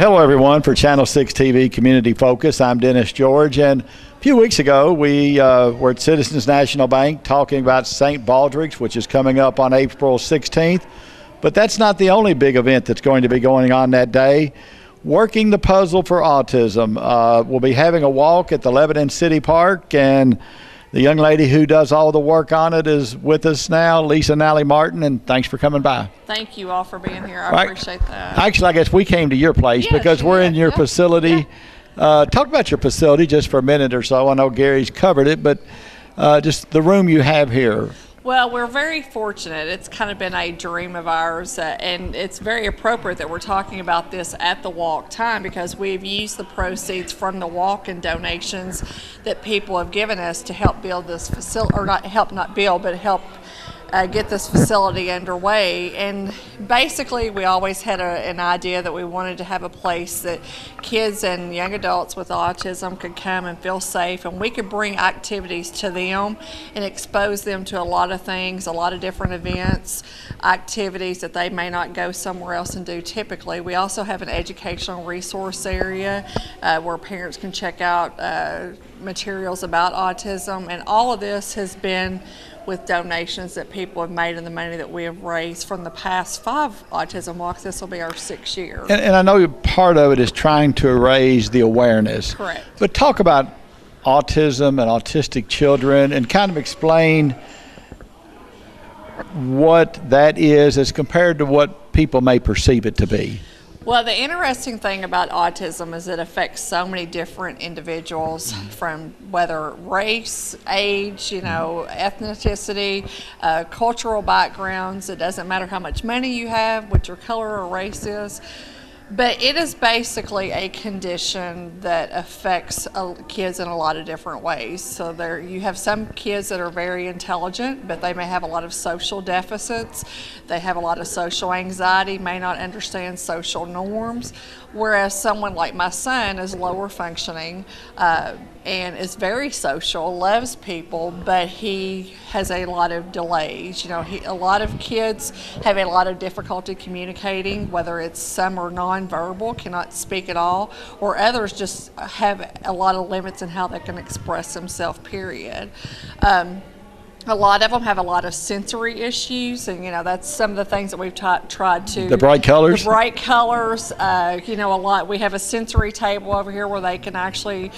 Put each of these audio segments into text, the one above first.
Hello, everyone, for Channel 6 TV Community Focus. I'm Dennis George, and a few weeks ago, we were at Citizens National Bank talking about St. Baldrick's, which is coming up on April 16th. But that's not the only big event that's going to be going on that day. Working the Puzzle for Autism. We'll be having a walk at the Lebanon City Park, and the young lady who does all the work on it is with us now, Lisa Nally Martin, and thanks for coming by. Thank you all for being here. I appreciate that. Actually, I guess we came to your place because we're in your facility. Yeah. Talk about your facility just for a minute or so. I know Gary's covered it, but just the room you have here. Well, we're very fortunate. It's kind of been a dream of ours, and it's very appropriate that we're talking about this at the walk time because we've used the proceeds from the walk and donations that people have given us to help build this facility, or not build, but help get this facility underway. And basically we always had an idea that we wanted to have a place that kids and young adults with autism could come and feel safe, and we could bring activities to them and expose them to a lot of things, a lot of different events, activities that they may not go somewhere else and do typically. We also have an educational resource area where parents can check out materials about autism, and all of this has been with donations that people have made and the money that we have raised from the past 5 autism walks. This will be our 6th year. And I know part of it is trying to raise the awareness. Correct. But talk about autism and autistic children and kind of explain what that is as compared to what people may perceive it to be. Well, the interesting thing about autism is it affects so many different individuals, from whether race, age, ethnicity, cultural backgrounds. It doesn't matter how much money you have, what your color or race is. But it is basically a condition that affects kids in a lot of different ways. So you have some kids that are very intelligent, but they may have a lot of social deficits. They have a lot of social anxiety, may not understand social norms. Whereas someone like my son is lower functioning and is very social, loves people, but he has a lot of delays. A lot of kids have a lot of difficulty communicating, whether it's some are nonverbal, cannot speak at all, or others just have a lot of limits in how they can express themselves, period. A lot of them have a lot of sensory issues, and that's some of the things that we've tried to. The bright colors? The bright colors, a lot. We have a sensory table over here where they can actually,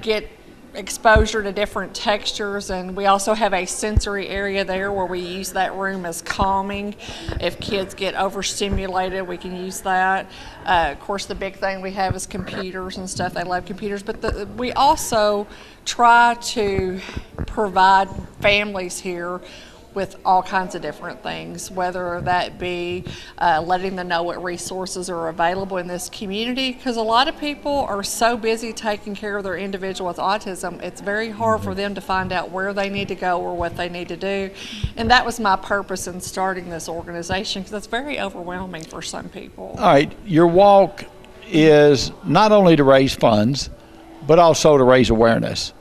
get exposure to different textures, and we also have a sensory area there where we use that room as calming. If kids get overstimulated, we can use that. Of course, the big thing we have is computers and stuff. They love computers, but we also try to provide families here with all kinds of different things, whether that be letting them know what resources are available in this community, because a lot of people are so busy taking care of their individual with autism, it's very hard for them to find out where they need to go or what they need to do. And that was my purpose in starting this organization, because it's very overwhelming for some people. All right, your walk is not only to raise funds, but also to raise awareness.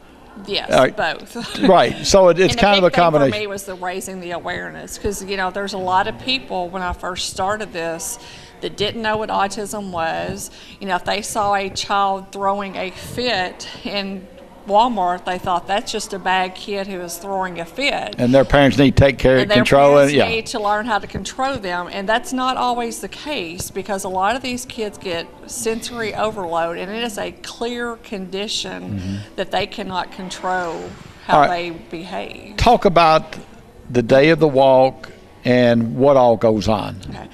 Yes, both. Right, so it's kind of a combination. And the big thing for me was the raising the awareness, because there's a lot of people when I first started this that didn't know what autism was. If they saw a child throwing a fit in Walmart, they thought that's just a bad kid who is throwing a fit. And their parents need to take care of control it. Their parents need to learn how to control them, and that's not always the case, because a lot of these kids get sensory overload, and it is a clear condition that they cannot control how they behave. Talk about the day of the walk and what all goes on. Okay.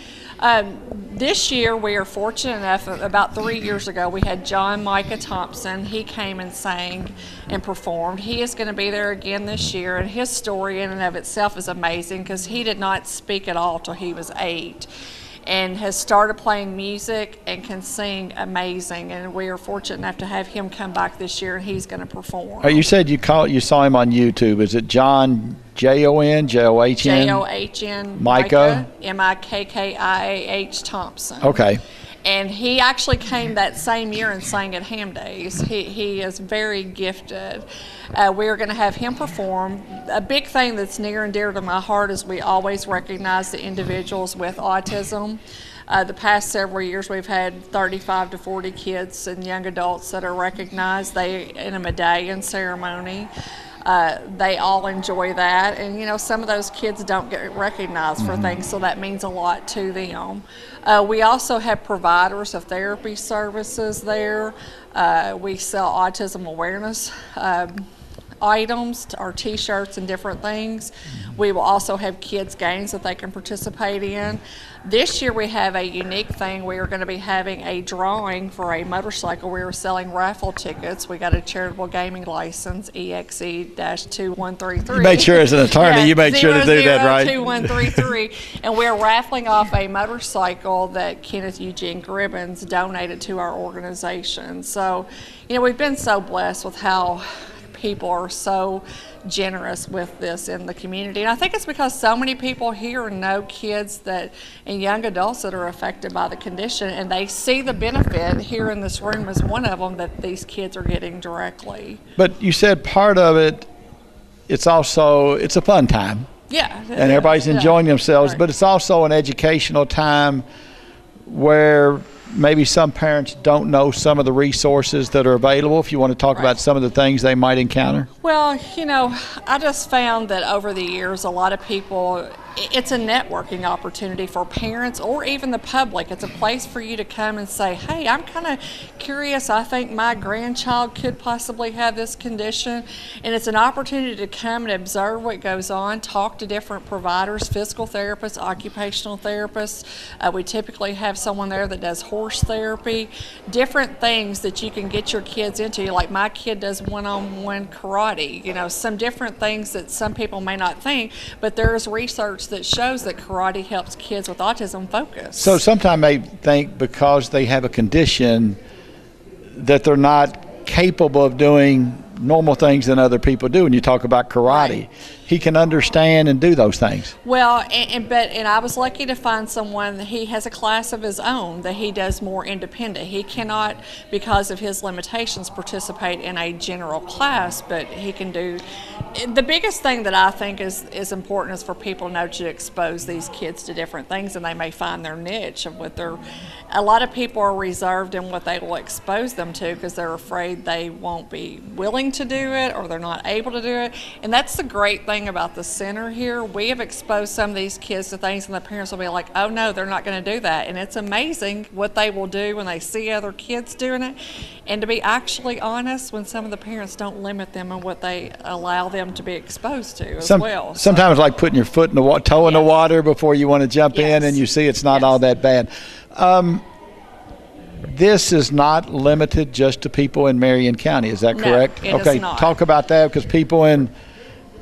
This year we are fortunate enough, about 3 years ago, we had John Micah Thompson. He came and sang and performed. He is going to be there again this year, and his story in and of itself is amazing, because he did not speak at all till he was 8. And has started playing music and can sing amazing, and we are fortunate enough to have him come back this year, and he's going to perform. You said you saw him on YouTube. Is it John Jon, John? John Micah? Mikkah Thompson. Okay. And he actually came that same year and sang at Ham Days. He is very gifted. We're going to have him perform. A big thing that's near and dear to my heart is we always recognize the individuals with autism. The past several years, we've had 35 to 40 kids and young adults that are recognized in a medallion ceremony. They all enjoy that, and some of those kids don't get recognized for things, so that means a lot to them. We also have providers of therapy services there. We sell autism awareness items, our t-shirts and different things. We will also have kids games that they can participate in. This year we have a unique thing. We are going to be having a drawing for a motorcycle. We are selling raffle tickets. We got a charitable gaming license, EXE-2133. You make sure as an attorney, you make sure to do that, right? 2133. And we're raffling off a motorcycle that Kenneth Eugene Gribbons donated to our organization. So, we've been so blessed with how people are so generous with this in the community. And I think it's because so many people here know kids and young adults that are affected by the condition, and they see the benefit here in this room as one of them that these kids are getting directly. But you said part of it, it's a fun time. Yeah. And everybody's enjoying themselves, right. But it's also an educational time where maybe some parents don't know some of the resources that are available. If you want to talk about some of the things they might encounter. Well, I just found that over the years, a lot of people, it's a networking opportunity for parents or even the public. It's a place for you to come and say, hey, I'm kind of curious. I think my grandchild could possibly have this condition. And it's an opportunity to come and observe what goes on, talk to different providers, physical therapists, occupational therapists. We typically have someone there that does horse therapy, different things that you can get your kids into. Like my kid does one-on-one karate, some different things that some people may not think, but there's research that shows that karate helps kids with autism focus. So sometimes they think because they have a condition that they're not capable of doing normal things than other people do. When you talk about karate, he can understand and do those things. Well, and I was lucky to find someone that he has a class of his own that he does more independent. He cannot, because of his limitations, participate in a general class, but he can do. The biggest thing that I think is important is for people to know to expose these kids to different things, and they may find their niche of what they're. A lot of people are reserved in what they will expose them to because they're afraid they won't be willing to do it or they're not able to do it. And that's the great thing about the center here. We have exposed some of these kids to things and the parents will be like, oh no, they're not going to do that. And it's amazing what they will do when they see other kids doing it. And to be actually honest, when some of the parents don't limit them on what they allow them to be exposed to as well. Sometimes it's like putting your foot in the toe in the water before you want to jump in, and you see it's not all that bad. This is not limited just to people in Marion County, is that correct? No, it is not. Talk about that, because people in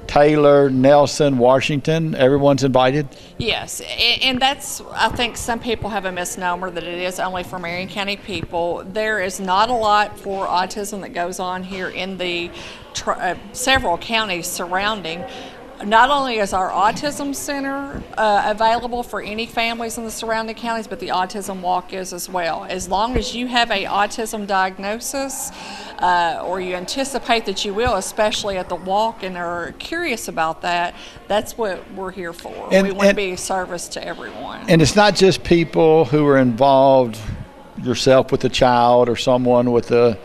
Taylor, Nelson, Washington, everyone's invited? Yes, and that's, I think some people have a misnomer that it is only for Marion County people. There is not a lot for autism that goes on here in the several counties surrounding. Not only is our autism center available for any families in the surrounding counties, but the autism walk is as well. As long as you have a autism diagnosis or you anticipate that you will, especially at the walk, and are curious about that, that's what we're here for. We want to be a service to everyone. And it's not just people who are involved, yourself with a child or someone with a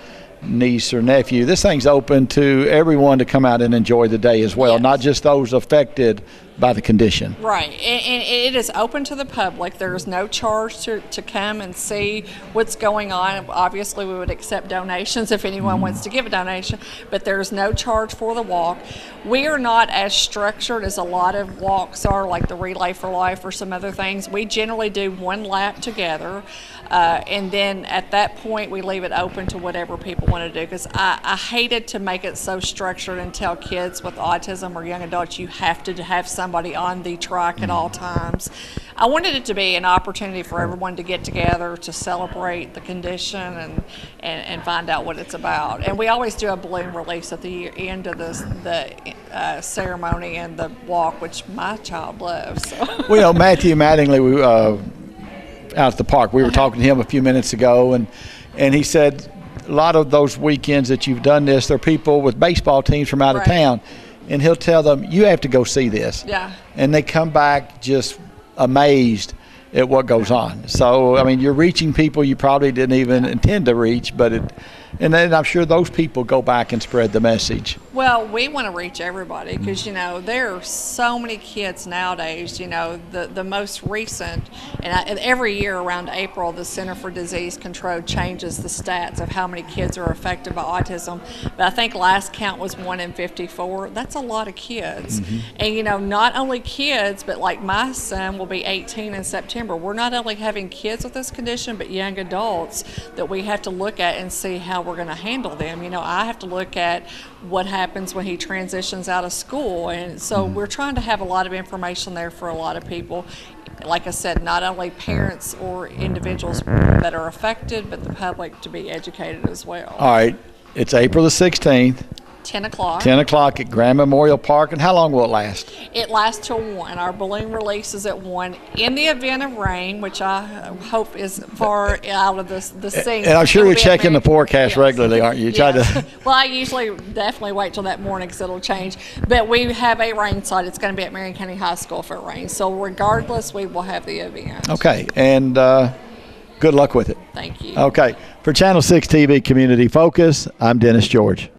niece or nephew. This thing's open to everyone to come out and enjoy the day as well, yes. Not just those affected by the condition. Right, and it is open to the public. There is no charge to come and see what's going on. Obviously, we would accept donations if anyone wants to give a donation, but there's no charge for the walk. We are not as structured as a lot of walks are, like the Relay for Life or some other things. We generally do one lap together, and then at that point, we leave it open to whatever people want to do, because I hated to make it so structured and tell kids with autism or young adults, you have to have somebody on the track at all times. I wanted it to be an opportunity for everyone to get together to celebrate the condition and find out what it's about. And we always do a balloon release at the end of the ceremony and the walk, which my child loves. So. Well, Matthew Mattingly, out at the park, we were talking to him a few minutes ago, and he said a lot of those weekends that you've done this, there are people with baseball teams from out of town. And he'll tell them, you have to go see this. Yeah. And they come back just amazed at what goes on. So, I mean, you're reaching people you probably didn't even intend to reach, and then I'm sure those people go back and spread the message. Well, we want to reach everybody because, there are so many kids nowadays. The most recent, and every year around April, the Center for Disease Control changes the stats of how many kids are affected by autism. But I think last count was 1 in 54. That's a lot of kids. And, not only kids, but like my son will be 18 in September. We're not only having kids with this condition, but young adults that we have to look at and see how we're going to handle them. I have to look at what happens when he transitions out of school, and so we're trying to have a lot of information there for a lot of people. Like I said, not only parents or individuals that are affected, but the public to be educated as well. All right, it's April the 16th. 10 o'clock. 10 o'clock at Grand Memorial Park. And how long will it last? It lasts till 1. Our balloon release is at 1. In the event of rain, which I hope is far out of the scene. And I'm sure you're checking the forecast regularly, aren't you? Well, I usually definitely wait till that morning because it'll change. But we have a rain site. It's going to be at Marion County High School if it rains. So regardless, we will have the event. Okay. And good luck with it. Thank you. Okay. For Channel 6 TV Community Focus, I'm Dennis George.